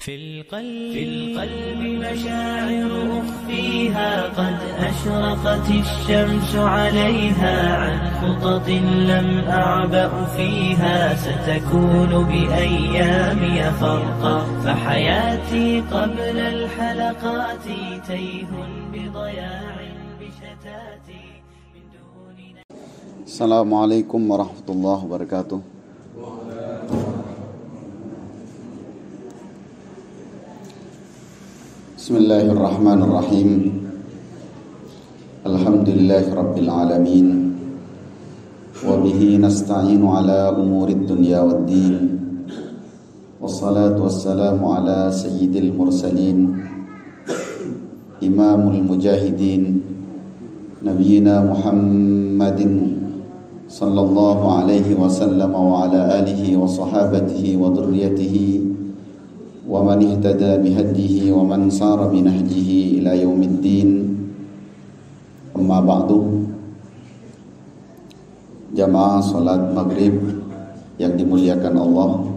في القلب مشاعر أخفيها قد أشرقت الشمس عليها عن خطط لم أعبأ فيها ستكون بأيامي فرقا فحياتي قبل الحلقات تيه بضياع بشتاتي من دون. السلام عليكم ورحمة الله وبركاته. Bismillahirrahmanirrahim. Alhamdulillahi rabbil alamin. Wa bihi nasta'inu ala umurid dunya waddin. Wassalatu wassalamu ala sayyidil mursalin, imamul mujahidin, nabiyina Muhammadin sallallahu alaihi wasallam wa ala alihi wa sahabatihi wa dhurriyyatihi wa man ihtada bihadihi wa man sara binahjihi ila yaumiddin. Amma ba'du. Jamaah salat maghrib yang dimuliakan Allah,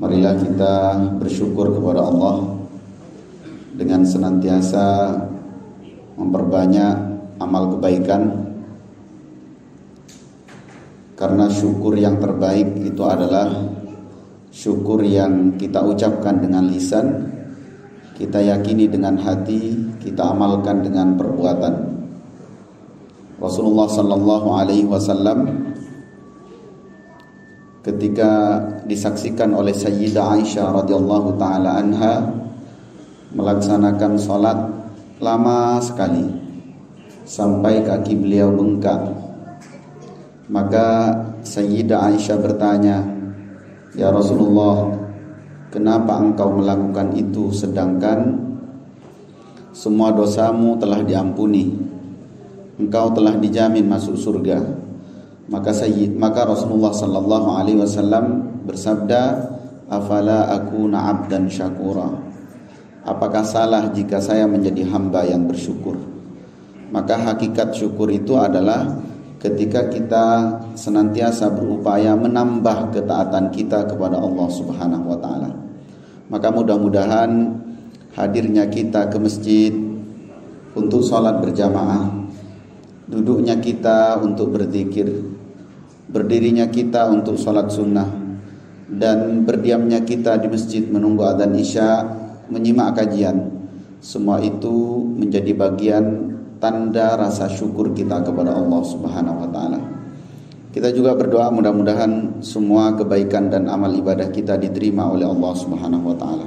marilah kita bersyukur kepada Allah dengan senantiasa memperbanyak amal kebaikan, karena syukur yang terbaik itu adalah syukur yang kita ucapkan dengan lisan, kita yakini dengan hati, kita amalkan dengan perbuatan. Rasulullah sallallahu alaihi wasallam ketika disaksikan oleh Sayyidah Aisyah radhiyallahu taala anha melaksanakan salat lama sekali sampai kaki beliau bengkak, maka Sayyidah Aisyah bertanya, "Ya Rasulullah, kenapa engkau melakukan itu sedangkan semua dosamu telah diampuni, engkau telah dijamin masuk surga?" Maka Rasulullah sallallahu alaihi wasallam bersabda, "Afala akuna 'abdan syakura?" Apakah salah jika saya menjadi hamba yang bersyukur? Maka hakikat syukur itu adalah ketika kita senantiasa berupaya menambah ketaatan kita kepada Allah Subhanahu wa taala. Maka mudah-mudahan hadirnya kita ke masjid untuk sholat berjamaah, duduknya kita untuk berzikir, berdirinya kita untuk sholat sunnah, dan berdiamnya kita di masjid menunggu adzan isya, menyimak kajian, semua itu menjadi bagian tanda rasa syukur kita kepada Allah Subhanahu wa taala. Kita juga berdoa mudah-mudahan semua kebaikan dan amal ibadah kita diterima oleh Allah Subhanahu wa taala.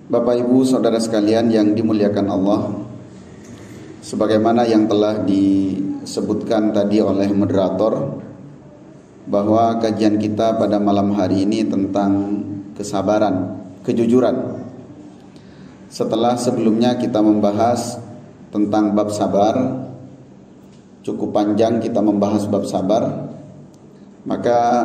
Bapak Ibu saudara sekalian yang dimuliakan Allah, sebagaimana yang telah disebutkan tadi oleh moderator, bahwa kajian kita pada malam hari ini tentang kesabaran, kejujuran. Setelah sebelumnya kita membahas tentang bab sabar, cukup panjang kita membahas bab sabar, maka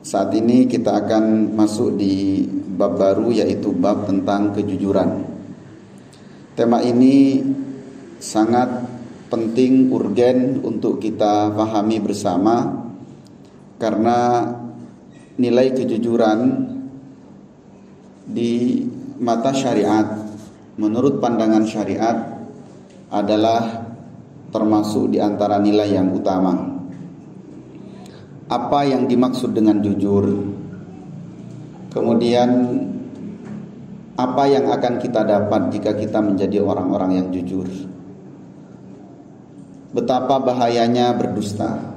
saat ini kita akan masuk di bab baru, yaitu bab tentang kejujuran. Tema ini sangat penting, urgen untuk kita pahami bersama, karena nilai kejujuran di mata syariat, menurut pandangan syariat, adalah termasuk di antara nilai yang utama. Apa yang dimaksud dengan jujur? Kemudian apa yang akan kita dapat jika kita menjadi orang-orang yang jujur? Betapa bahayanya berdusta?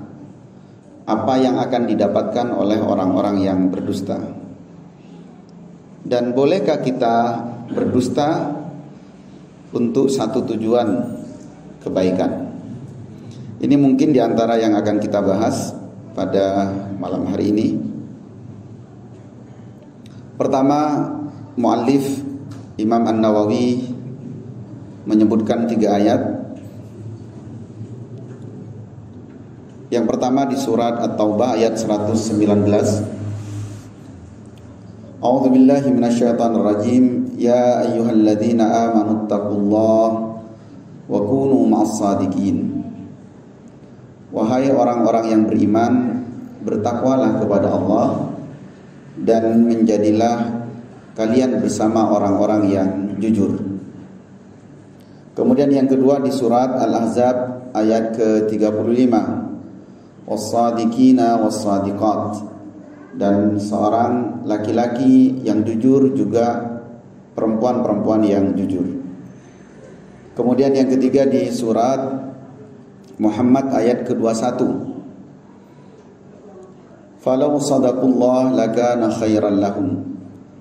Apa yang akan didapatkan oleh orang-orang yang berdusta? Dan bolehkah kita berdusta untuk satu tujuan kebaikan? Ini mungkin di antara yang akan kita bahas pada malam hari ini. Pertama, muallif Imam An-Nawawi menyebutkan 3 ayat. Yang pertama di surat At-Taubah ayat 119. A'udzu billahi minasyaitonir rajim. Ya ayyuhalladzina amanu taqullaha wa kunu ma'as shadiqin. Wahai orang-orang yang beriman, bertakwalah kepada Allah dan menjadilah kalian bersama orang-orang yang jujur. Kemudian yang kedua di surat Al-Ahzab ayat ke-35, was-sadiqina was-sadiqat, dan seorang laki-laki yang jujur juga perempuan-perempuan yang jujur. Kemudian yang ketiga di surat Muhammad ayat ke-21, falau sadaqullah lakana khairan lahum,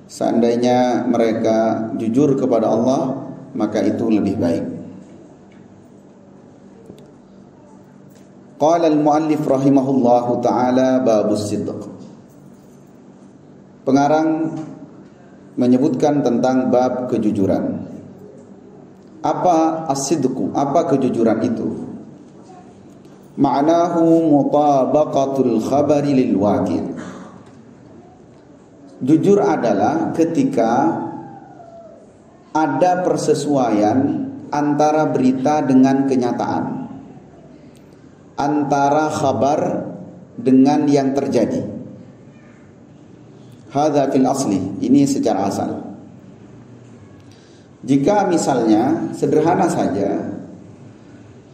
seandainya mereka jujur kepada Allah maka itu lebih baik. Qala al-muallif rahimahullahu ta'ala babus sidq. Pengarang menyebutkan tentang bab kejujuran. Apa as-sidqu? Apa kejujuran itu? Ma'nahu mutabaqatul khabari lil waqi'. Jujur adalah ketika ada persesuaian antara berita dengan kenyataan, antara khabar dengan yang terjadi. Hadza fil asli, ini secara asal. Jika misalnya sederhana saja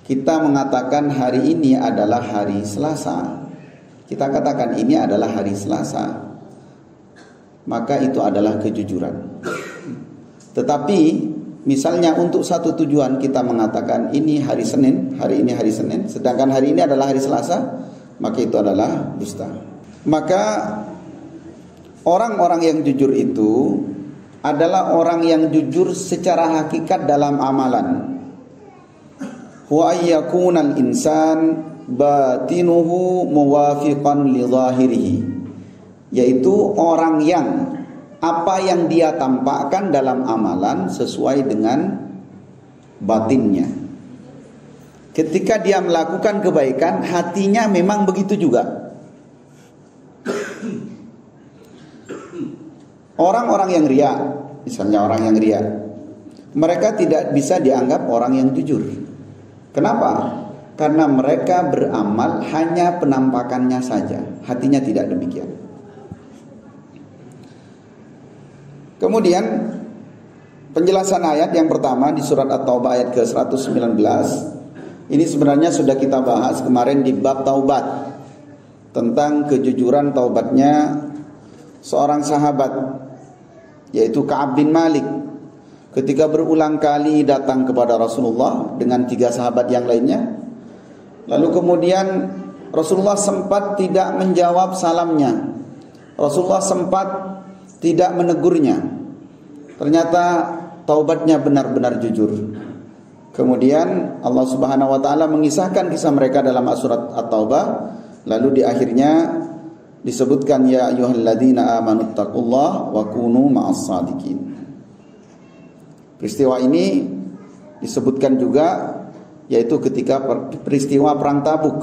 kita mengatakan hari ini adalah hari Selasa, kita katakan ini adalah hari Selasa, maka itu adalah kejujuran. Tetapi misalnya untuk satu tujuan kita mengatakan ini hari Senin, hari ini hari Senin, sedangkan hari ini adalah hari Selasa, maka itu adalah dusta. Maka orang-orang yang jujur itu adalah orang yang jujur secara hakikat dalam amalan. Wa ayyakunal insan batinuhu muwafiqan li zahirihi, yaitu orang yang apa yang dia tampakkan dalam amalan sesuai dengan batinnya. Ketika dia melakukan kebaikan, hatinya memang begitu juga. Orang-orang yang riya, misalnya orang yang riya, mereka tidak bisa dianggap orang yang jujur. Kenapa? Karena mereka beramal hanya penampakannya saja, hatinya tidak demikian. Kemudian penjelasan ayat yang pertama di surat At-Taubah ayat ke-119. Ini sebenarnya sudah kita bahas kemarin di bab taubat, tentang kejujuran taubatnya seorang sahabat, yaitu Ka'ab bin Malik, ketika berulang kali datang kepada Rasulullah dengan 3 sahabat yang lainnya. Lalu kemudian Rasulullah sempat tidak menjawab salamnya, Rasulullah sempat tidak menegurnya. Ternyata taubatnya benar-benar jujur. Kemudian Allah Subhanahu wa taala mengisahkan kisah mereka dalam surat At-Taubah. Lalu di akhirnya disebutkan ya ayyuhalladzina amanuttaqullaha wa kunu ma'as shadiqin. Peristiwa ini disebutkan juga yaitu ketika peristiwa perang Tabuk.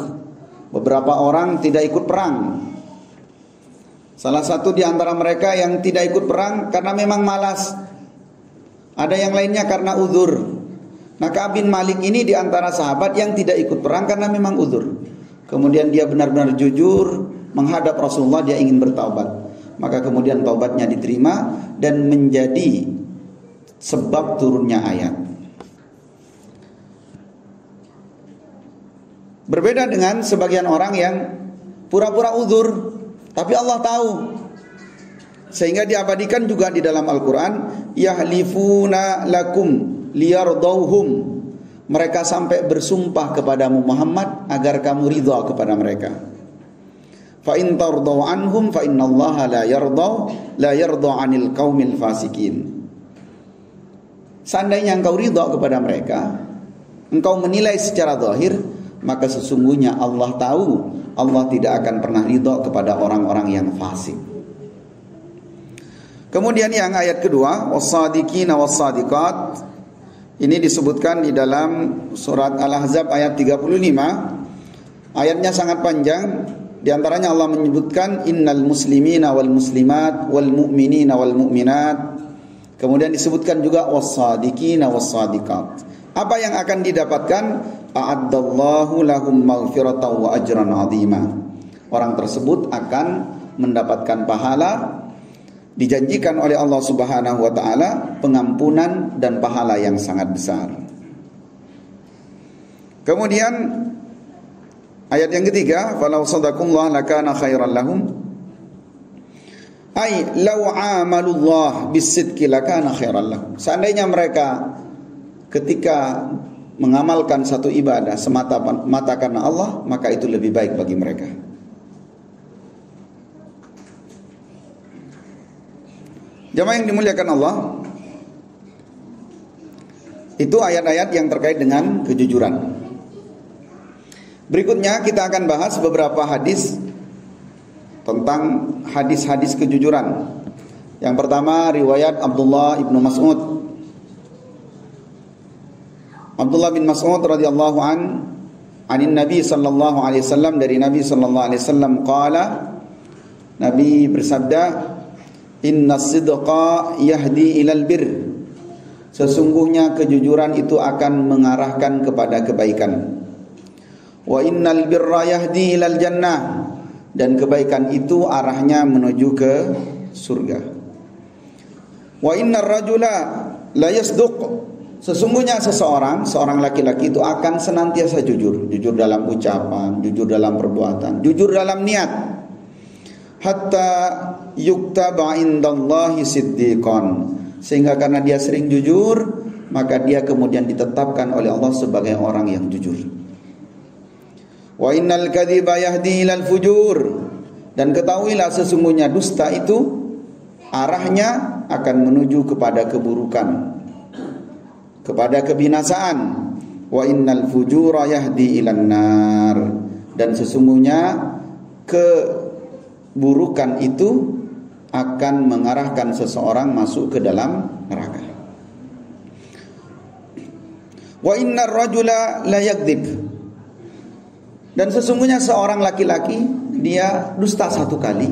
Beberapa orang tidak ikut perang. Salah satu di antara mereka yang tidak ikut perang karena memang malas. Ada yang lainnya karena uzur. Nah, Ka'ab bin Malik ini di antara sahabat yang tidak ikut perang karena memang uzur. Kemudian dia benar-benar jujur menghadap Rasulullah, dia ingin bertaubat. Maka kemudian taubatnya diterima dan menjadi sebab turunnya ayat. Berbeda dengan sebagian orang yang pura-pura uzur, tapi Allah tahu. Sehingga diabadikan juga di dalam Al-Quran, yahlifuna lakum liyardauhum. Mereka sampai bersumpah kepadamu Muhammad agar kamu ridha kepada mereka. Fa in tardau anhum fa innallaha la yarda 'anil qaumil fasikin. Seandainya engkau ridha kepada mereka, engkau menilai secara zahir, maka sesungguhnya Allah tahu Allah tidak akan pernah ridha kepada orang-orang yang fasik. Kemudian yang ayat kedua, was-sadiqina was-sadiqat, ini disebutkan di dalam surat Al-Ahzab ayat 35. Ayatnya sangat panjang. Di antaranya Allah menyebutkan innal muslimina wal muslimat wal mu'minina wal mu'minat. Kemudian disebutkan juga was-sadiqina was-sadiqat. Apa yang akan didapatkan? A'addallahu lahum maghfiratan wa ajran 'azima. Orang tersebut akan mendapatkan pahala dijanjikan oleh Allah Subhanahu wa taala pengampunan dan pahala yang sangat besar. Kemudian ayat yang ketiga, falau sadaqullah lakana khairan lahum. Ai law amalullah bisidqi lakana khairan lahum. Seandainya mereka ketika mengamalkan satu ibadah semata-mata karena Allah, maka itu lebih baik bagi mereka. Jamaah yang dimuliakan Allah, itu ayat-ayat yang terkait dengan kejujuran. Berikutnya kita akan bahas beberapa hadis tentang hadis-hadis kejujuran. Yang pertama riwayat Abdullah ibnu Mas'ud. Abdullah bin Mas'ud radhiyallahu anin Nabi sallallahu alaihi wasallam, dari Nabi sallallahu alaihi wasallam qala, Nabi bersabda, inna sidqa yahdi ilal bir. Sesungguhnya kejujuran itu akan mengarahkan kepada kebaikan. Wa innal birra yahdi ilal jannah. Dan kebaikan itu arahnya menuju ke surga. Wa innar rajula la yasduq. Sesungguhnya seorang laki-laki itu akan senantiasa jujur. Jujur dalam ucapan, jujur dalam perbuatan, jujur dalam niat. Hatta yuktaba indallahi siddiqan. Sehingga karena dia sering jujur, maka dia kemudian ditetapkan oleh Allah sebagai orang yang jujur. Wa innal kadhiba yahdi ilal fujur. Dan ketahuilah sesungguhnya dusta itu arahnya akan menuju kepada keburukan, kepada kebinasaan. Wa innal fujura yahdi ilan nar. Dan sesungguhnya keburukan itu akan mengarahkan seseorang masuk ke dalam neraka. Wa innar rajula la yakdzib. Dan sesungguhnya seorang laki-laki dia dusta satu kali,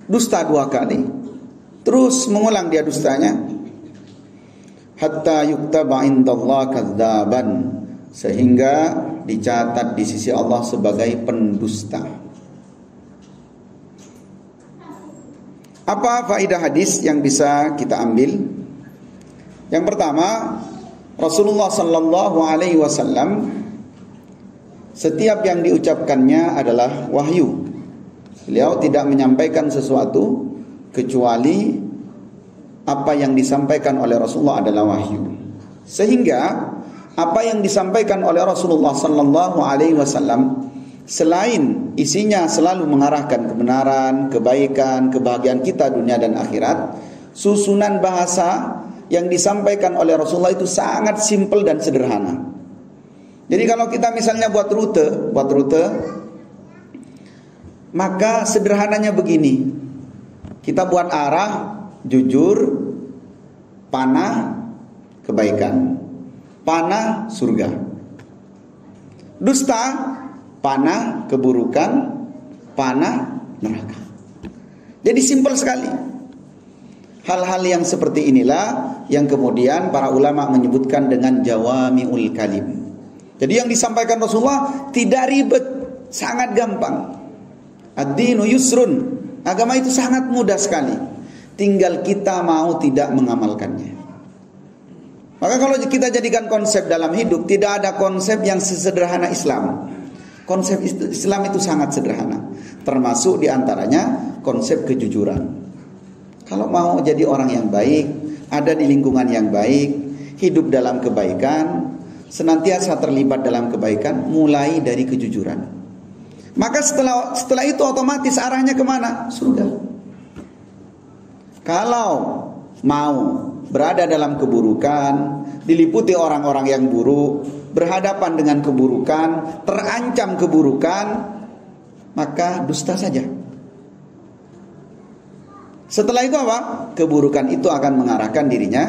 dusta dua kali, terus mengulang dia dustanya. Hatta yuktaba indallah kadzaban. Sehingga dicatat di sisi Allah sebagai pendusta. Apa faedah hadis yang bisa kita ambil? Yang pertama, Rasulullah sallallahu alaihi wasallam setiap yang diucapkannya adalah wahyu. Beliau tidak menyampaikan sesuatu kecuali apa yang disampaikan oleh Rasulullah adalah wahyu. Sehingga apa yang disampaikan oleh Rasulullah sallallahu alaihi wasallam selain isinya selalu mengarahkan kebenaran, kebaikan, kebahagiaan kita dunia dan akhirat, susunan bahasa yang disampaikan oleh Rasulullah itu sangat simpel dan sederhana. Jadi kalau kita misalnya buat rute, maka sederhananya begini. Kita buat arah, jujur, panah, kebaikan, panah, surga. Dusta, panah, keburukan, panah, neraka. Jadi simpel sekali. Hal-hal yang seperti inilah yang kemudian para ulama menyebutkan dengan jawami'ul kalim. Jadi yang disampaikan Rasulullah tidak ribet, sangat gampang. Ad-dinu yusrun. Agama itu sangat mudah sekali. Tinggal kita mau tidak mengamalkannya. Maka kalau kita jadikan konsep dalam hidup, tidak ada konsep yang sesederhana Islam. Konsep Islam itu sangat sederhana. Termasuk diantaranya konsep kejujuran. Kalau mau jadi orang yang baik, ada di lingkungan yang baik, hidup dalam kebaikan, senantiasa terlibat dalam kebaikan, mulai dari kejujuran. Maka setelah itu otomatis arahnya kemana? Surga. Kalau mau berada dalam keburukan, diliputi orang-orang yang buruk, berhadapan dengan keburukan, terancam keburukan, maka dusta saja. Setelah itu apa? Keburukan itu akan mengarahkan dirinya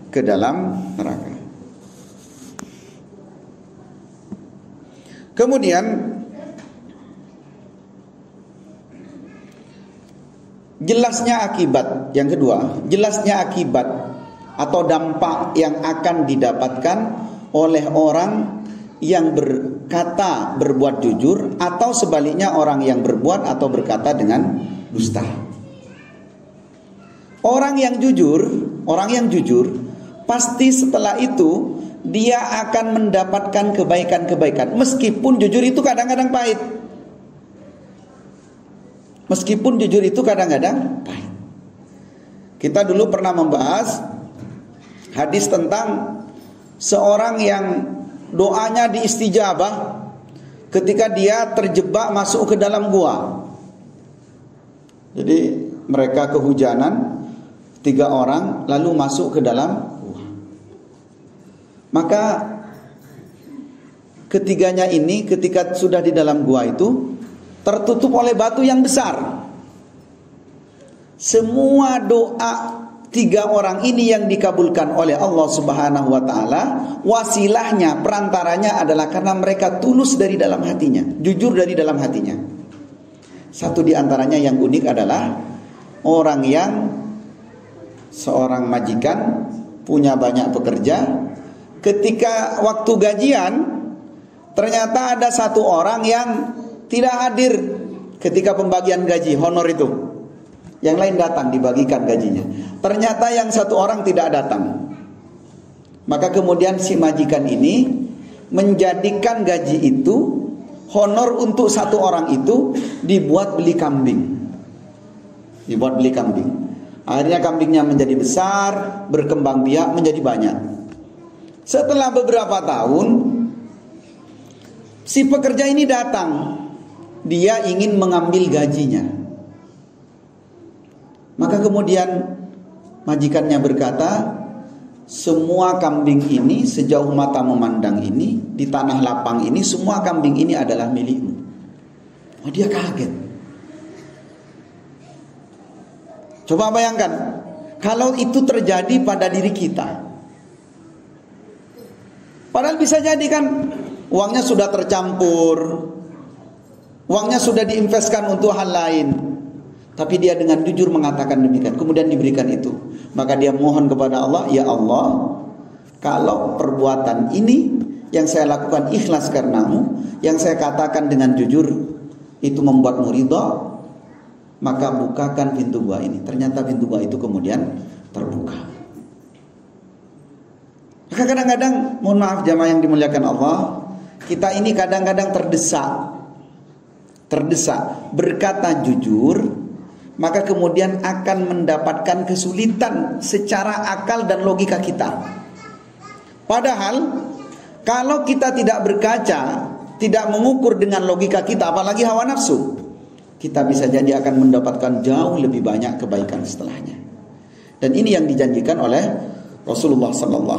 ke dalam neraka. Kemudian jelasnya akibat. Yang kedua, jelasnya akibat atau dampak yang akan didapatkan oleh orang yang berkata berbuat jujur, atau sebaliknya orang yang berbuat atau berkata dengan dusta. Orang yang jujur pasti setelah itu dia akan mendapatkan kebaikan-kebaikan. Meskipun jujur itu kadang-kadang pahit. Kita dulu pernah membahas hadis tentang seorang yang doanya diistijabah ketika dia terjebak masuk ke dalam gua. Jadi mereka kehujanan, 3 orang lalu masuk ke dalam gua. Maka ketiganya ini ketika sudah di dalam gua itu tertutup oleh batu yang besar. Semua doa 3 orang ini yang dikabulkan oleh Allah Subhanahu wa taala, wasilahnya, perantaranya adalah karena mereka tulus dari dalam hatinya, jujur dari dalam hatinya. Satu di antaranya yang unik adalah orang yang seorang majikan punya banyak pekerja. Ketika waktu gajian, ternyata ada 1 orang yang tidak hadir ketika pembagian gaji, honor itu. Yang lain datang dibagikan gajinya. Ternyata yang 1 orang tidak datang. Maka kemudian si majikan ini menjadikan gaji itu, honor untuk 1 orang itu dibuat beli kambing. Akhirnya kambingnya menjadi besar, berkembang biak menjadi banyak. Setelah beberapa tahun, si pekerja ini datang. Dia ingin mengambil gajinya. Maka kemudian majikannya berkata, semua kambing ini sejauh mata memandang ini, di tanah lapang ini, semua kambing ini adalah milikmu. Oh, dia kaget. Coba bayangkan, kalau itu terjadi pada diri kita. Padahal bisa jadi kan uangnya sudah tercampur, uangnya sudah diinvestkan untuk hal lain. Tapi dia dengan jujur mengatakan demikian, kemudian diberikan itu. Maka dia mohon kepada Allah, ya Allah, kalau perbuatan ini yang saya lakukan ikhlas karenamu, yang saya katakan dengan jujur itu membuatmu ridha, maka bukakan pintu gua ini. Ternyata pintu gua itu kemudian terbuka. Maka kadang-kadang, mohon maaf jamaah yang dimuliakan Allah, kita ini kadang-kadang terdesak berkata jujur, maka kemudian akan mendapatkan kesulitan secara akal dan logika kita. Padahal kalau kita tidak berkaca, tidak mengukur dengan logika kita, apalagi hawa nafsu, kita bisa jadi akan mendapatkan jauh lebih banyak kebaikan setelahnya. Dan ini yang dijanjikan oleh Rasulullah SAW.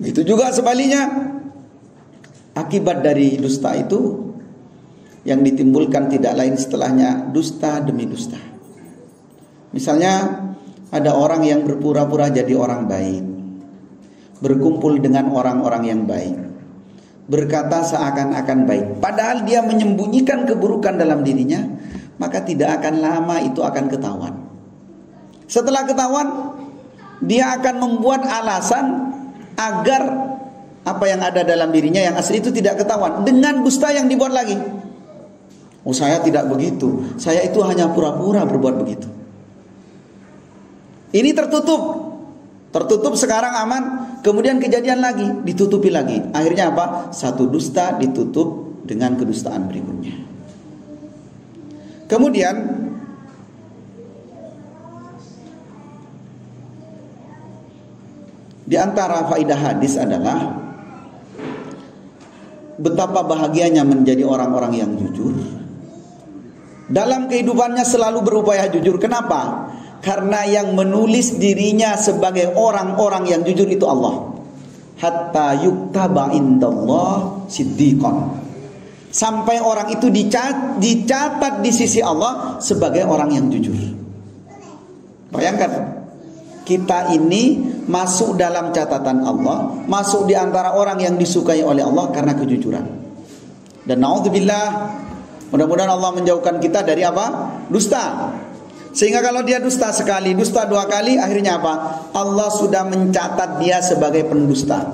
Itu juga sebaliknya, akibat dari dusta itu yang ditimbulkan tidak lain setelahnya dusta demi dusta. Misalnya ada orang yang berpura-pura jadi orang baik, berkumpul dengan orang-orang yang baik, berkata seakan-akan baik, padahal dia menyembunyikan keburukan dalam dirinya. Maka tidak akan lama itu akan ketahuan. Setelah ketahuan, dia akan membuat alasan agar apa yang ada dalam dirinya yang asli itu tidak ketahuan dengan dusta yang dibuat lagi. Oh, saya tidak begitu, saya itu hanya pura-pura berbuat begitu. Ini tertutup sekarang aman, kemudian kejadian lagi, ditutupi lagi. Akhirnya apa? Satu dusta ditutup dengan kedustaan berikutnya. Kemudian di antara faidah hadis adalah betapa bahagianya menjadi orang-orang yang jujur. Dalam kehidupannya selalu berupaya jujur. Kenapa? Karena yang menulis dirinya sebagai orang-orang yang jujur itu Allah. Hatta yuktaba indallah siddiqan. Sampai orang itu dicatat di sisi Allah sebagai orang yang jujur. Bayangkan, kita ini masuk dalam catatan Allah, masuk di antara orang yang disukai oleh Allah karena kejujuran. Dan naudzubillah, mudah-mudahan Allah menjauhkan kita dari apa? Dusta. Sehingga kalau dia dusta sekali, dusta 2 kali, akhirnya apa? Allah sudah mencatat dia sebagai pendusta.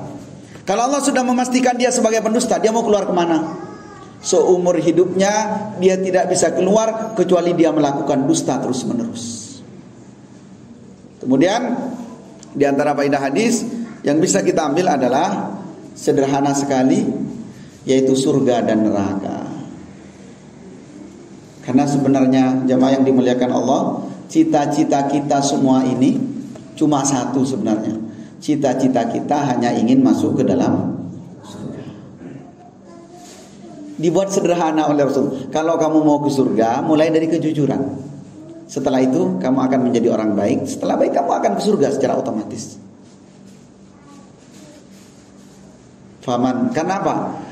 Kalau Allah sudah memastikan dia sebagai pendusta, dia mau keluar kemana? Seumur hidupnya dia tidak bisa keluar kecuali dia melakukan dusta terus menerus. Kemudian di antara faedah hadis yang bisa kita ambil adalah sederhana sekali, yaitu surga dan neraka. Karena sebenarnya jamaah yang dimuliakan Allah, cita-cita kita semua ini cuma satu sebenarnya. Cita-cita kita hanya ingin masuk ke dalam surga. Dibuat sederhana oleh Rasul. Kalau kamu mau ke surga, mulai dari kejujuran. Setelah itu kamu akan menjadi orang baik. Setelah baik kamu akan ke surga secara otomatis. Faman, kenapa?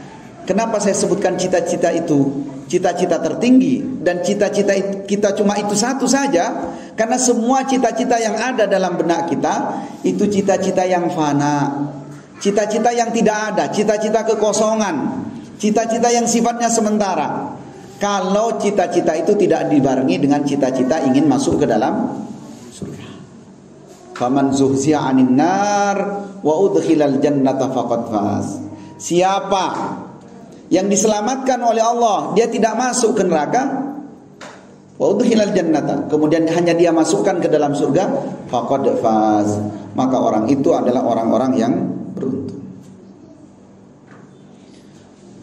Kenapa saya sebutkan cita-cita itu cita-cita tertinggi, dan cita-cita kita cuma itu satu saja? Karena semua cita-cita yang ada dalam benak kita itu cita-cita yang fana, cita-cita yang tidak ada, cita-cita kekosongan, cita-cita yang sifatnya sementara. Kalau cita-cita itu tidak dibarengi dengan cita-cita ingin masuk ke dalam surga. Faman zuhziya 'anil nar wa udkhilal jannata faqad faz. Siapa yang diselamatkan oleh Allah, dia tidak masuk ke neraka, wa udkhilal jannata, kemudian hanya dia masukkan ke dalam surga, faqad faz, maka orang itu adalah orang-orang yang beruntung.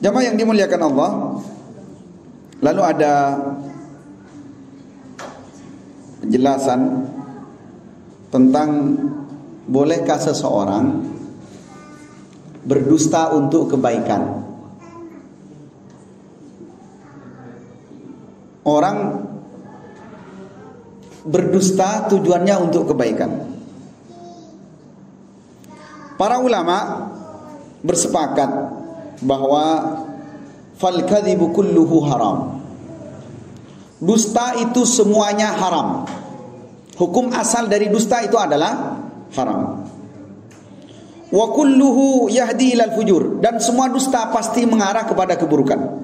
Jamaah yang dimuliakan Allah, lalu ada penjelasan tentang bolehkah seseorang berdusta untuk kebaikan. Orang berdusta tujuannya untuk kebaikan. Para ulama bersepakat bahwa fal kadhibu kulluhu haram. Dusta itu semuanya haram. Hukum asal dari dusta itu adalah haram. Wa kulluhu yahdi ilal fujur, dan semua dusta pasti mengarah kepada keburukan.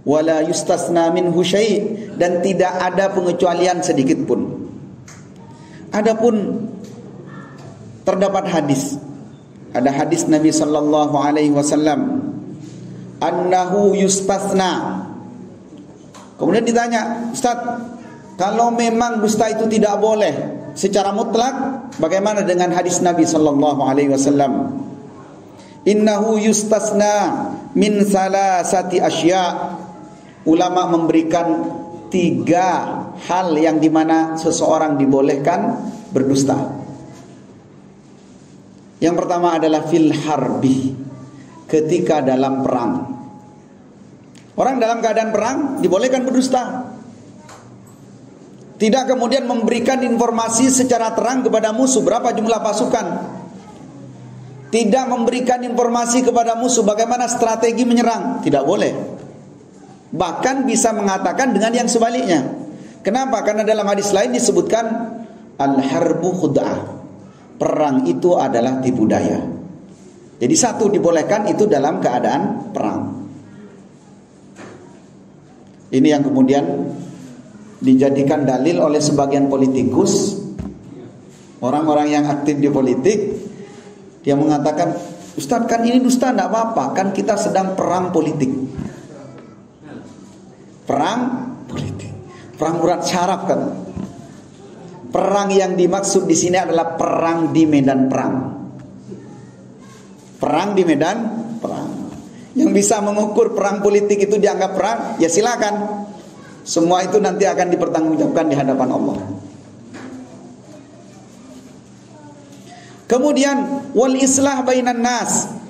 Wala yustasna minhu syai', dan tidak ada pengecualian sedikit pun. Adapun terdapat hadis, ada hadis Nabi sallallahu alaihi wasallam, annahu yustasna. Kemudian ditanya, Ustaz, kalau memang dusta itu tidak boleh secara mutlak, bagaimana dengan hadis Nabi sallallahu alaihi wasallam? Innahu yustasna min salasati asya'. Ulama memberikan 3 hal yang dimana seseorang dibolehkan berdusta. Yang pertama adalah fil harbi, ketika dalam perang. Orang dalam keadaan perang dibolehkan berdusta. Tidak kemudian memberikan informasi secara terang kepada musuh berapa jumlah pasukan. Tidak memberikan informasi kepada musuh bagaimana strategi menyerang. Tidak boleh. Bahkan bisa mengatakan dengan yang sebaliknya. Kenapa? Karena dalam hadis lain disebutkan al-harbu khud'ah. Perang itu adalah tipu daya. Jadi satu dibolehkan itu dalam keadaan perang. Ini yang kemudian dijadikan dalil oleh sebagian politikus, orang-orang yang aktif di politik. Dia mengatakan, Ustaz, kan ini dusta, tidak apa-apa, kan kita sedang perang politik. Perang politik, perang urat syaraf kan. Perang yang dimaksud di sini adalah perang di medan perang. Perang di medan perang. Yang bisa mengukur perang politik itu dianggap perang, ya silakan. Semua itu nanti akan dipertanggungjawabkan di hadapan Allah. Kemudian wal islah bainan nas.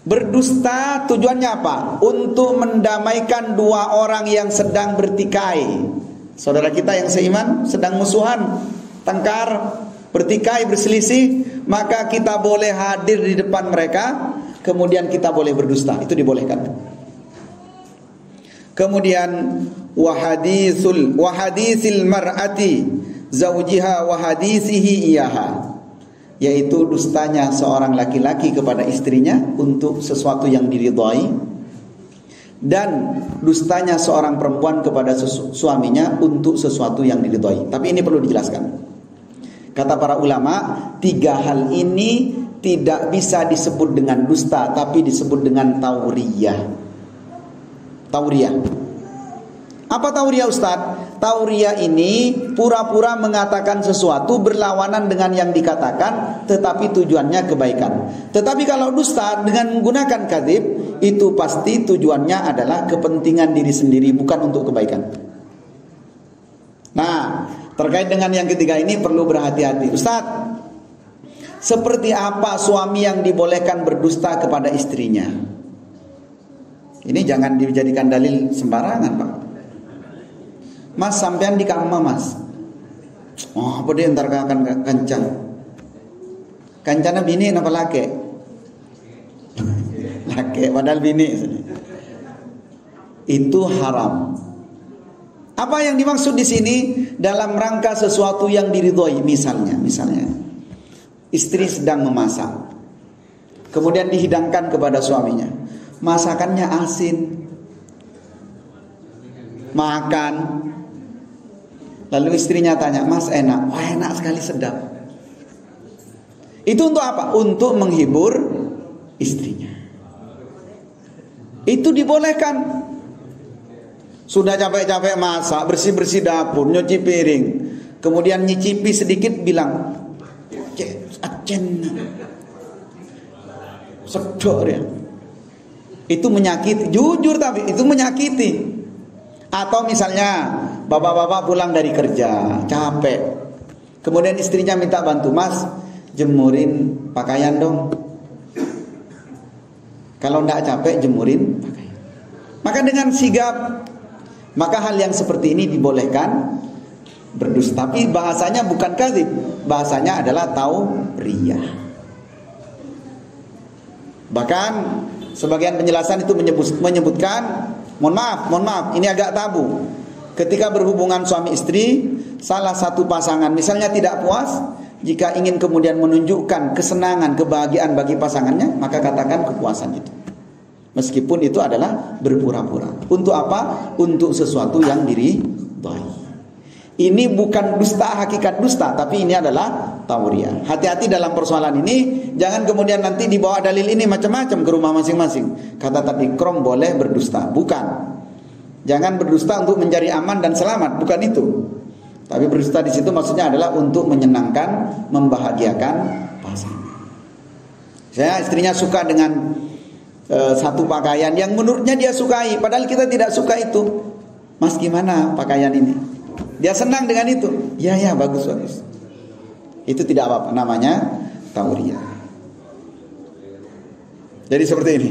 Berdusta tujuannya apa? Untuk mendamaikan 2 orang yang sedang bertikai. Saudara kita yang seiman sedang musuhan, tengkar, bertikai, berselisih, maka kita boleh hadir di depan mereka, kemudian kita boleh berdusta. Itu dibolehkan. Kemudian wahadisil mar'ati zaujiha wahadisihi iyaha, yaitu dustanya seorang laki-laki kepada istrinya untuk sesuatu yang diridhai, dan dustanya seorang perempuan kepada suaminya untuk sesuatu yang diridhai. Tapi ini perlu dijelaskan. Kata para ulama, 3 hal ini tidak bisa disebut dengan dusta, tapi disebut dengan tauriyah. Tauriyah. Apa tauriyah, Ustaz? Tauriya ini pura-pura mengatakan sesuatu berlawanan dengan yang dikatakan, tetapi tujuannya kebaikan. Tetapi kalau dusta dengan menggunakan kadzib, itu pasti tujuannya adalah kepentingan diri sendiri, bukan untuk kebaikan. Nah, terkait dengan yang ketiga ini perlu berhati-hati. Ustaz, seperti apa suami yang dibolehkan berdusta kepada istrinya? Ini jangan dijadikan dalil sembarangan, Pak. Mas, sampean di kamar, Mas. Oh, apa dia ntar akan kencan. Kencana bini apa laki? Laki, padahal bini. Itu haram. Apa yang dimaksud di sini? Dalam rangka sesuatu yang diridhoi, misalnya istri sedang memasak, kemudian dihidangkan kepada suaminya. Masakannya asin, makan. Lalu istrinya tanya, Mas enak? Wah, enak sekali, sedap. Itu untuk apa? Untuk menghibur istrinya. Itu dibolehkan. Sudah capek-capek masak, bersih-bersih dapur, nyuci piring, kemudian nyicipi sedikit, bilang, sedap ya. Itu menyakiti, jujur, tapi itu menyakiti. Atau misalnya bapak-bapak pulang dari kerja, capek, kemudian istrinya minta bantu, Mas jemurin pakaian dong. Kalau enggak capek, jemurin pakaian. Maka dengan sigap, maka hal yang seperti ini dibolehkan berdusta. Tapi bahasanya bukan kadzib, bahasanya adalah tauriyah. Bahkan sebagian penjelasan itu menyebutkan, mohon maaf, ini agak tabu. Ketika berhubungan suami istri, salah satu pasangan misalnya tidak puas, jika ingin kemudian menunjukkan kesenangan, kebahagiaan bagi pasangannya, maka katakan kepuasan itu. Meskipun itu adalah berpura-pura. Untuk apa? Untuk sesuatu yang diridhai. Ini bukan dusta, hakikat dusta, tapi ini adalah tauriyah. Hati-hati dalam persoalan ini. Jangan kemudian nanti dibawa dalil ini macam-macam ke rumah masing-masing. Kata tadi ikram boleh berdusta. Bukan. Jangan berdusta untuk mencari aman dan selamat. Bukan itu. Tapi berdusta di situ maksudnya adalah untuk menyenangkan, membahagiakan pasangan. Saya istrinya suka dengan satu pakaian yang menurutnya dia sukai, padahal kita tidak suka itu. Mas, gimana pakaian ini? Dia senang dengan itu. Ya, bagus. Itu tidak apa-apa, namanya tauriyah. Jadi seperti ini.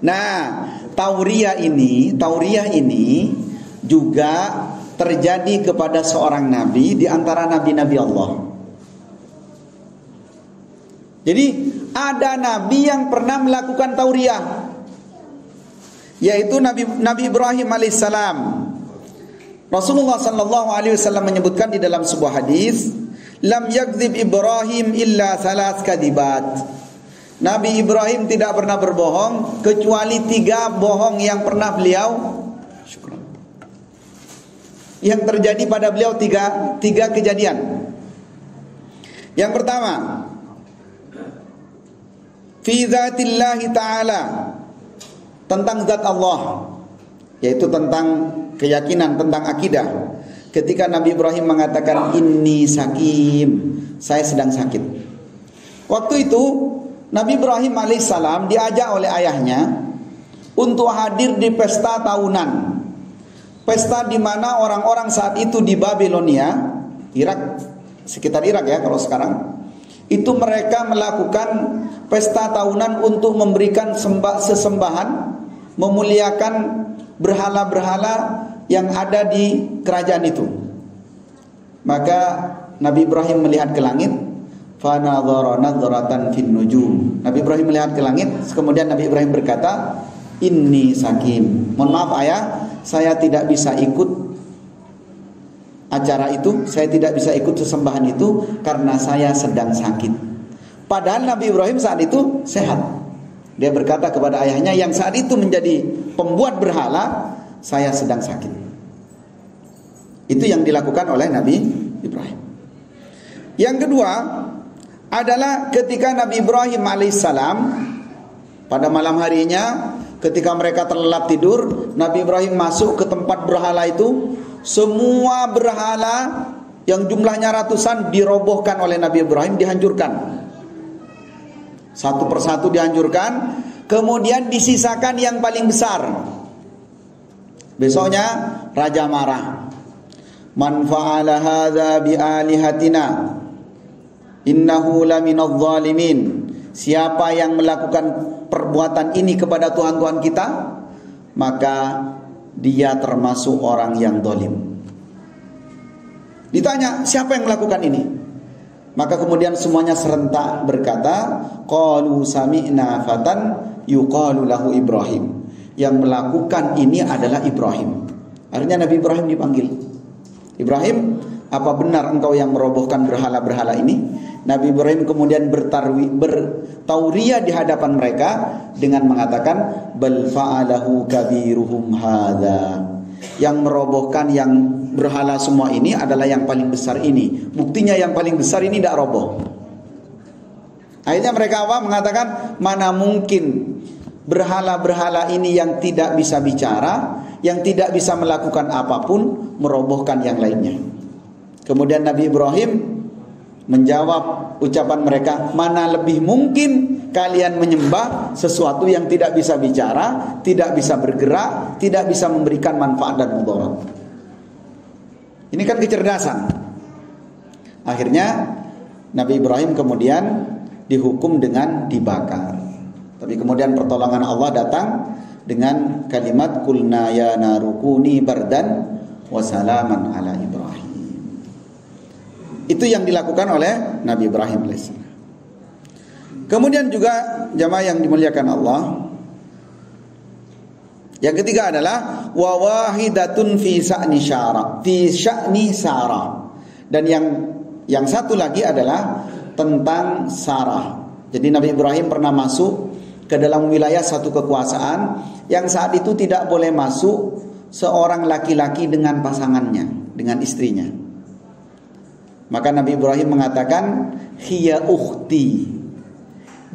Nah, tauriyah ini juga terjadi kepada seorang nabi di antara nabi-nabi Allah. Jadi ada nabi yang pernah melakukan tauriyah, yaitu Nabi Ibrahim alaihissalam. Rasulullah sallallahu alaihi wasallam menyebutkan di dalam sebuah hadis, lam yakdzib Ibrahim illa thalath kadibat. Nabi Ibrahim tidak pernah berbohong kecuali 3 bohong yang pernah beliau yang terjadi pada beliau, 3 kejadian. Yang pertama, fi dzatillahi ta'ala, tentang zat Allah, yaitu tentang keyakinan, tentang akidah. Ketika Nabi Ibrahim mengatakan inni sakim, saya sedang sakit. Waktu itu Nabi Ibrahim alaihissalam diajak oleh ayahnya untuk hadir di pesta tahunan. Pesta di mana orang-orang saat itu di Babilonia, Irak, sekitar Irak ya kalau sekarang, itu mereka melakukan pesta tahunan untuk memberikan sesembahan, memuliakan berhala-berhala yang ada di kerajaan itu. Maka Nabi Ibrahim melihat ke langit, fa nadhara nadhratan fin nujum. Nabi Ibrahim melihat ke langit, kemudian Nabi Ibrahim berkata, inni sakim. Mohon maaf ayah, saya tidak bisa ikut acara itu, saya tidak bisa ikut sesembahan itu karena saya sedang sakit. Padahal Nabi Ibrahim saat itu sehat. Dia berkata kepada ayahnya yang saat itu menjadi pembuat berhala, saya sedang sakit. Itu yang dilakukan oleh Nabi Ibrahim. Yang kedua adalah ketika Nabi Ibrahim alaihissalam pada malam harinya ketika mereka terlelap tidur, Nabi Ibrahim masuk ke tempat berhala itu. Semua berhala yang jumlahnya ratusan dirobohkan oleh Nabi Ibrahim, dihancurkan. Satu persatu dihancurkan. Kemudian disisakan yang paling besar. Besoknya raja marah. Man fa'ala hadza bi alihatina innahu laminadh dhalimin. Siapa yang melakukan perbuatan ini kepada Tuhan-Tuhan kita, maka dia termasuk orang yang zalim. Ditanya, siapa yang melakukan ini? Maka kemudian semuanya serentak berkata, qalu sami'na fatan yuqalu lahu Ibrahim. Yang melakukan ini adalah Ibrahim. Akhirnya Nabi Ibrahim dipanggil. Ibrahim, apa benar engkau yang merobohkan berhala-berhala ini? Nabi Ibrahim kemudian bertauriah di hadapan mereka dengan mengatakan, bal fa'alahu kabiruhum hadza. Yang merobohkan yang berhala semua ini adalah yang paling besar ini. Buktinya yang paling besar ini tidak roboh. Akhirnya mereka apa? Mengatakan, mana mungkin berhala-berhala ini yang tidak bisa bicara, yang tidak bisa melakukan apapun, merobohkan yang lainnya. Kemudian Nabi Ibrahim menjawab ucapan mereka, mana lebih mungkin kalian menyembah sesuatu yang tidak bisa bicara, tidak bisa bergerak, tidak bisa memberikan manfaat dan mudarat. Ini kan kecerdasan. Akhirnya Nabi Ibrahim kemudian dihukum dengan dibakar. Tapi kemudian pertolongan Allah datang dengan kalimat qulna ya narukuni bardan wa salaman ala Ibrahim. Itu yang dilakukan oleh Nabi Ibrahim AS. Kemudian juga jamaah yang dimuliakan Allah, yang ketiga adalah wa wahidatun fi sya'ni Sarah. Dan yang satu lagi adalah tentang Sarah. Jadi Nabi Ibrahim pernah masuk ke dalam wilayah satu kekuasaan yang saat itu tidak boleh masuk seorang laki-laki dengan pasangannya, dengan istrinya. Maka Nabi Ibrahim mengatakan, hiya ukhti.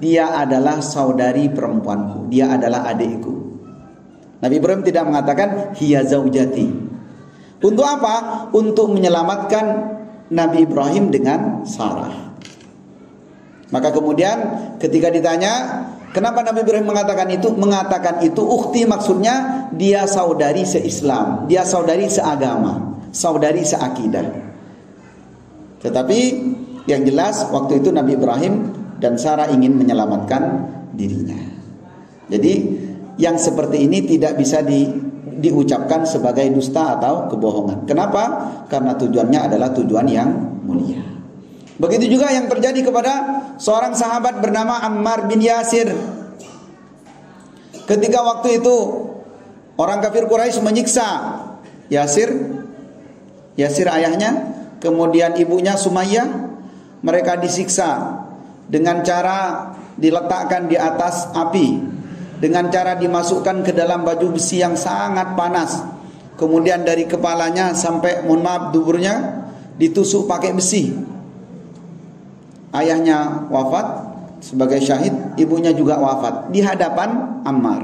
Dia adalah saudari perempuanku, dia adalah adikku. Nabi Ibrahim tidak mengatakan hiya zaujati. Untuk apa? Untuk menyelamatkan Nabi Ibrahim dengan Sarah. Maka kemudian ketika ditanya, kenapa Nabi Ibrahim mengatakan itu? Mengatakan itu ukhti, maksudnya dia saudari se-Islam, dia saudari seagama, saudari seakidah. Tetapi yang jelas waktu itu Nabi Ibrahim dan Sarah ingin menyelamatkan dirinya. Jadi yang seperti ini tidak bisa diucapkan sebagai dusta atau kebohongan. Kenapa? Karena tujuannya adalah tujuan yang mulia. Begitu juga yang terjadi kepada seorang sahabat bernama Ammar bin Yasir. Ketika waktu itu orang kafir Quraisy menyiksa Yasir ayahnya, kemudian ibunya Sumayyah, mereka disiksa dengan cara diletakkan di atas api, dengan cara dimasukkan ke dalam baju besi yang sangat panas, kemudian dari kepalanya sampai duburnya ditusuk pakai besi. Ayahnya wafat sebagai syahid, ibunya juga wafat di hadapan Ammar.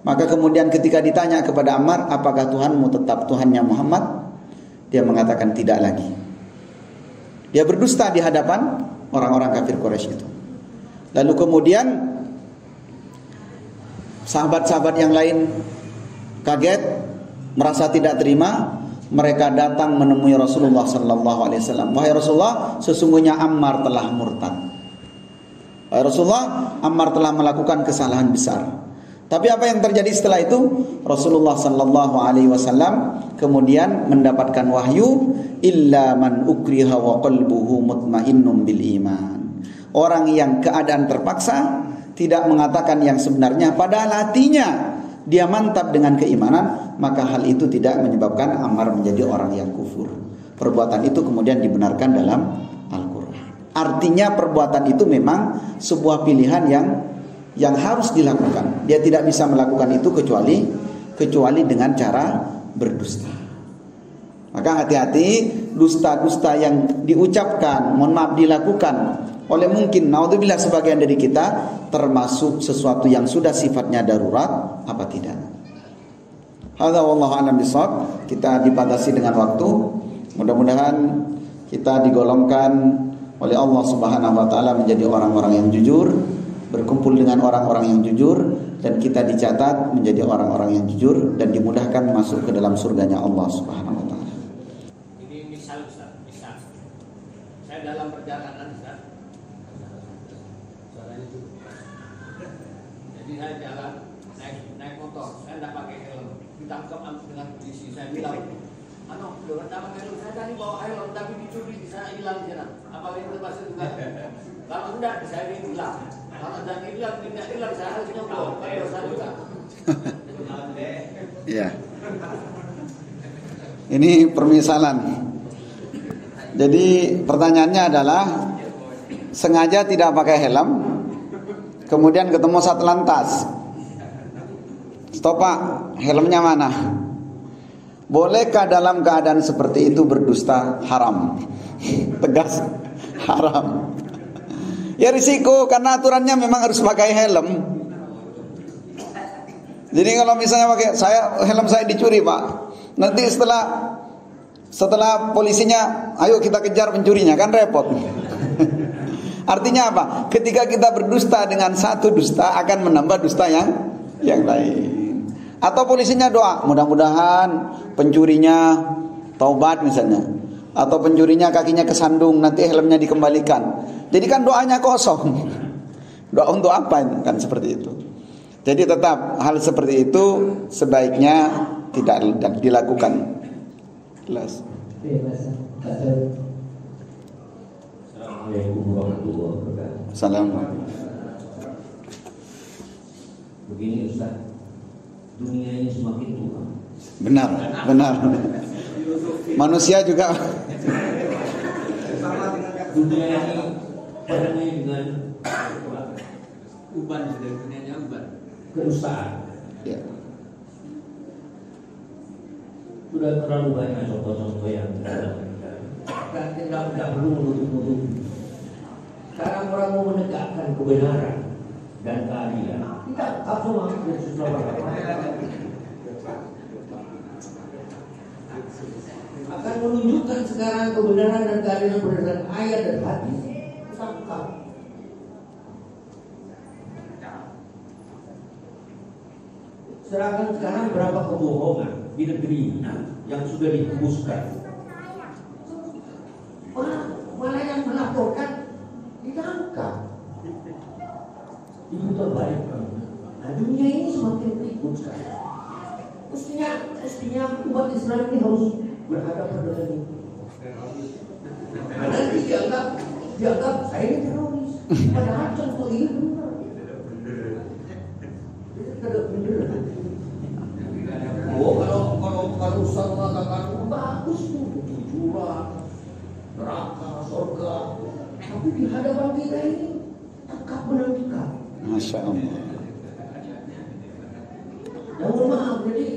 Maka kemudian ketika ditanya kepada Ammar, apakah Tuhanmu tetap Tuhannya Muhammad? Dia mengatakan tidak lagi. Dia berdusta di hadapan orang-orang kafir Quraisy itu. Lalu kemudian sahabat-sahabat yang lain kaget, merasa tidak terima. Mereka datang menemui Rasulullah SAW. Wahai Rasulullah, sesungguhnya Ammar telah murtad. Wahai Rasulullah, Ammar telah melakukan kesalahan besar. Tapi apa yang terjadi setelah itu? Rasulullah SAW kemudian mendapatkan wahyu, illa man ukriha wa qalbuhu mutmainnun bil iman. Orang yang keadaan terpaksa, tidak mengatakan yang sebenarnya, padahal hatinya dia mantap dengan keimanan, maka hal itu tidak menyebabkan Ammar menjadi orang yang kufur. Perbuatan itu kemudian dibenarkan dalam Al-Quran. Artinya perbuatan itu memang sebuah pilihan yang harus dilakukan. Dia tidak bisa melakukan itu kecuali dengan cara berdusta. Maka hati-hati dusta-dusta yang diucapkan, mohon maaf dilakukan oleh mungkin naudzubillah sebagian dari kita termasuk sesuatu yang sudah sifatnya darurat apa tidak. Hadza wallahu a'lam bishawab. Kita dibatasi dengan waktu. Mudah-mudahan kita digolongkan oleh Allah Subhanahu wa taala menjadi orang-orang yang jujur, berkumpul dengan orang-orang yang jujur, dan kita dicatat menjadi orang-orang yang jujur dan dimudahkan masuk ke dalam surganya Allah Subhanahu wa taala. Ini misal Ustaz, misal saya dalam perjalanan Ustaz, jadi saya jalan naik motor, saya tidak pakai helm, ditangkap dengan polisi, saya bilang, tidak pakai helm, saya tadi bawa helm tapi dicuri, saya hilang di sana, apakah itu termasuk juga? Kalau tidak, saya hilang. Kalau tidak hilang, saya harus nyobok, kalau saya juga. Ya. Ini permisalan. Jadi pertanyaannya adalah sengaja tidak pakai helm, kemudian ketemu Satlantas. Stop Pak, helmnya mana? Bolehkah dalam keadaan seperti itu berdusta? Haram. Tegas, haram. Ya risiko, karena aturannya memang harus pakai helm. Jadi kalau misalnya pakai helm saya dicuri Pak, nanti setelah polisinya, ayo kita kejar pencurinya, kan repot. Artinya apa? Ketika kita berdusta dengan satu dusta akan menambah dusta yang lain. Atau polisinya doa, mudah-mudahan pencurinya taubat misalnya, atau pencurinya kakinya kesandung, nanti helmnya dikembalikan. Jadi kan doanya kosong. Doa untuk apa kan seperti itu. Jadi tetap hal seperti itu sebaiknya tidak dilakukan. Jelas. Assalamualaikum warahmatullahi wabarakatuh. Assalamualaikum. Begini Ustaz, dunia ini semakin tua. Benar. Manusia juga. Dunia ini penuh dengan Uban, sudah dunianya uban. kedustaan. Ya. Sudah terlalu banyak contoh-contoh yang tidak perlu menutup-nutup. Sekarang orang mau menegakkan kebenaran dan keadilan, tidak langsung masuk ke sesuatu. Akan menunjukkan sekarang kebenaran dan keadilan berdasarkan ayat dan hadis. Sangka. Sedangkan sekarang berapa kebohongan di negeri yang sudah dihembuskan. Mana yang melaporkan ditangkap. Itu terbaik. Nah, dunia ini semakin ribut sekarang. Mestinya umat Islam ini harus berhadapan dengan itu. Nanti dianggap saya ini teroris. Padahal contoh ini benar. Tidak benar. Oh, kalau Ustaz mengatakan bagus tuh kejujuran, neraka, surga. Tapi di hadapan kita ini tetap menentukan. Masya Allah. Namun maaf, jadi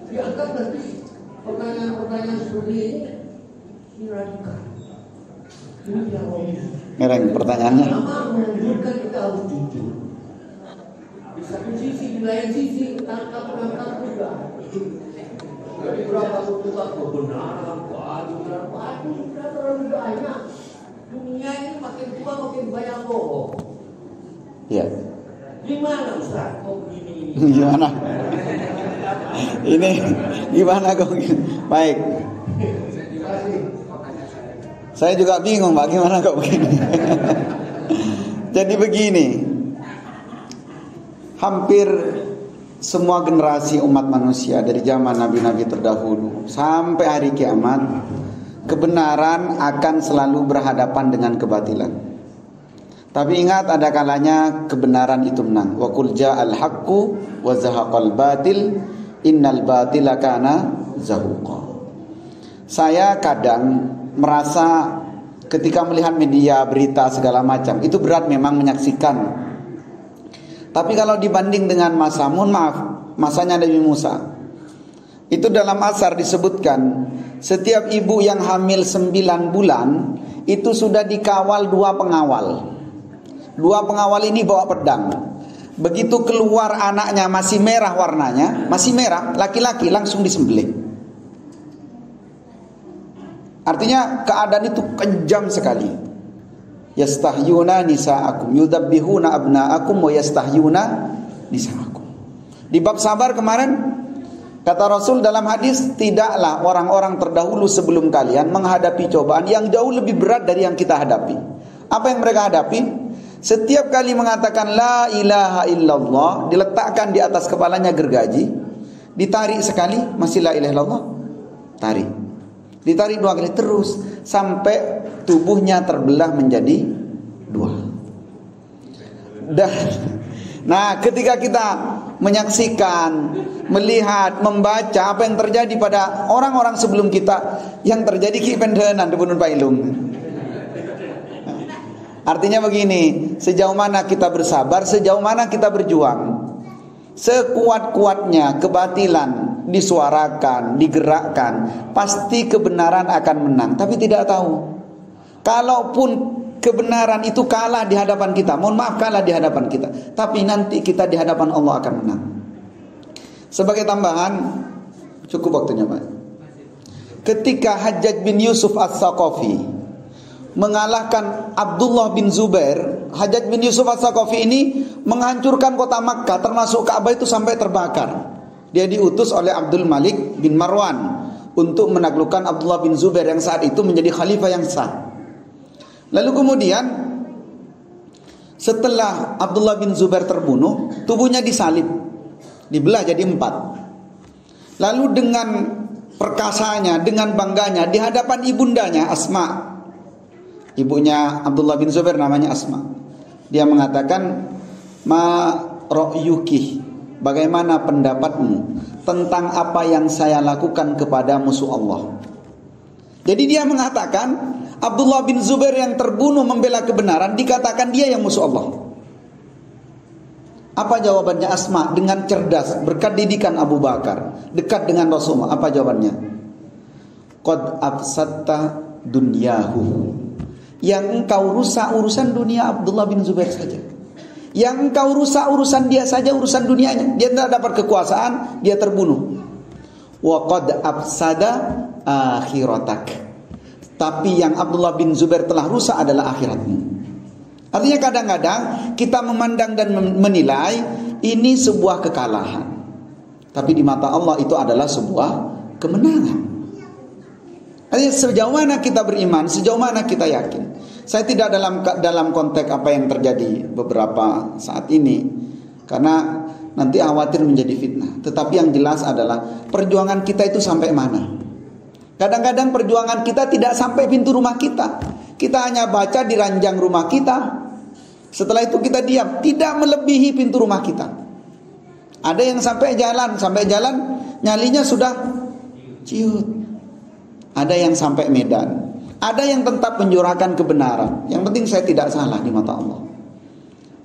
dianggap nanti pertanyaan-pertanyaan seperti ini radikal. Ini teroris. Ngereng pertanyaannya. Nama menunjukkan kita harus jujur. Di satu sisi, di lain sisi tangkap juga. Jadi berapa tuntutan kebenaran, keadilan, waduh sudah terlalu banyak. Dunia ini makin tua makin banyak bohong. Ya. Gimana Ustaz? Kok begini? Gimana? Ini gimana kok? Baik. Saya juga bingung Pak, gimana kok begini? Jadi begini. Hampir semua generasi umat manusia dari zaman nabi-nabi terdahulu sampai hari kiamat, kebenaran akan selalu berhadapan dengan kebatilan. Tapi ingat, ada kalanya kebenaran itu menang. Wa qul ja'al haqqu wa zahaqal batil innal batila kana zahuqa. Saya kadang merasa ketika melihat media, berita segala macam, itu berat memang menyaksikan. Tapi kalau dibanding dengan masa, mohon maaf, masanya Nabi Musa, itu dalam Asar disebutkan, setiap ibu yang hamil 9 bulan itu sudah dikawal 2 pengawal. 2 pengawal ini bawa pedang. Begitu keluar anaknya masih merah warnanya, masih merah, laki-laki, langsung disembelih. Artinya keadaan itu kejam sekali. Yastahyuna nisa'akum yudabbihuna abna'akum wa yastahyuna nisa'akum. Di bab sabar kemarin kata Rasul dalam hadis, tidaklah orang-orang terdahulu sebelum kalian menghadapi cobaan yang jauh lebih berat dari yang kita hadapi. Apa yang mereka hadapi? Setiap kali mengatakan la ilaha illallah, diletakkan di atas kepalanya gergaji, ditarik sekali, masih la ilaha illallah, tarik. Ditarik 2 kali terus sampai tubuhnya terbelah menjadi 2. Nah, ketika kita menyaksikan, melihat, membaca apa yang terjadi pada orang-orang sebelum kita, yang terjadi kipendenan di Bunun Pailung. Artinya begini, sejauh mana kita bersabar, sejauh mana kita berjuang, sekuat-kuatnya kebatilan disuarakan, digerakkan, pasti kebenaran akan menang. Tapi tidak tahu, kalaupun kebenaran itu kalah di hadapan kita, mohon maaf kalah di hadapan kita, tapi nanti kita di hadapan Allah akan menang. Sebagai tambahan, cukup waktunya Pak. Ketika Hajjaj bin Yusuf As-Saqafi mengalahkan Abdullah bin Zubair, Hajjaj bin Yusuf As-Saqafi ini menghancurkan kota Makkah, termasuk Ka'bah itu sampai terbakar. Dia diutus oleh Abdul Malik bin Marwan untuk menaklukkan Abdullah bin Zubair yang saat itu menjadi khalifah yang sah. Lalu kemudian setelah Abdullah bin Zubair terbunuh, tubuhnya disalib, dibelah jadi 4. Lalu dengan perkasanya, dengan bangganya di hadapan ibundanya Asma, ibunya Abdullah bin Zubair namanya Asma, dia mengatakan, ma ra'yuki, bagaimana pendapatmu tentang apa yang saya lakukan kepada musuh Allah. Jadi dia mengatakan Abdullah bin Zubair yang terbunuh membela kebenaran, dikatakan dia yang musuh Allah. Apa jawabannya Asma dengan cerdas, berkat didikan Abu Bakar, dekat dengan Rasulullah? Apa jawabannya? Qad afsadta dunyahu. Yang engkau rusak urusan dunia Abdullah bin Zubair saja. Yang engkau rusak urusan dia saja, urusan dunianya. Dia tidak dapat kekuasaan, dia terbunuh. Wa qad afsada akhiratak. Tapi yang Abdullah bin Zubair telah rusak adalah akhiratmu. Artinya kadang-kadang kita memandang dan menilai ini sebuah kekalahan, tapi di mata Allah itu adalah sebuah kemenangan. Artinya sejauh mana kita beriman, sejauh mana kita yakin. Saya tidak dalam konteks apa yang terjadi beberapa saat ini, karena nanti khawatir menjadi fitnah. Tetapi yang jelas adalah perjuangan kita itu sampai mana. Kadang-kadang perjuangan kita tidak sampai pintu rumah kita. Kita hanya baca di ranjang rumah kita. Setelah itu kita diam, tidak melebihi pintu rumah kita. Ada yang sampai jalan nyalinya sudah ciut. Ada yang sampai medan. Ada yang tetap menyuarakan kebenaran. Yang penting saya tidak salah di mata Allah.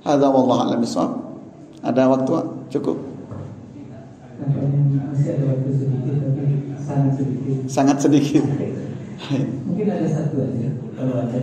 Hadza wallahu a'lam bishawab. Ada waktu cukup? Masih ada waktu sedikit, tapi sangat sedikit. Sangat sedikit. Mungkin ada satu aja kalau ada.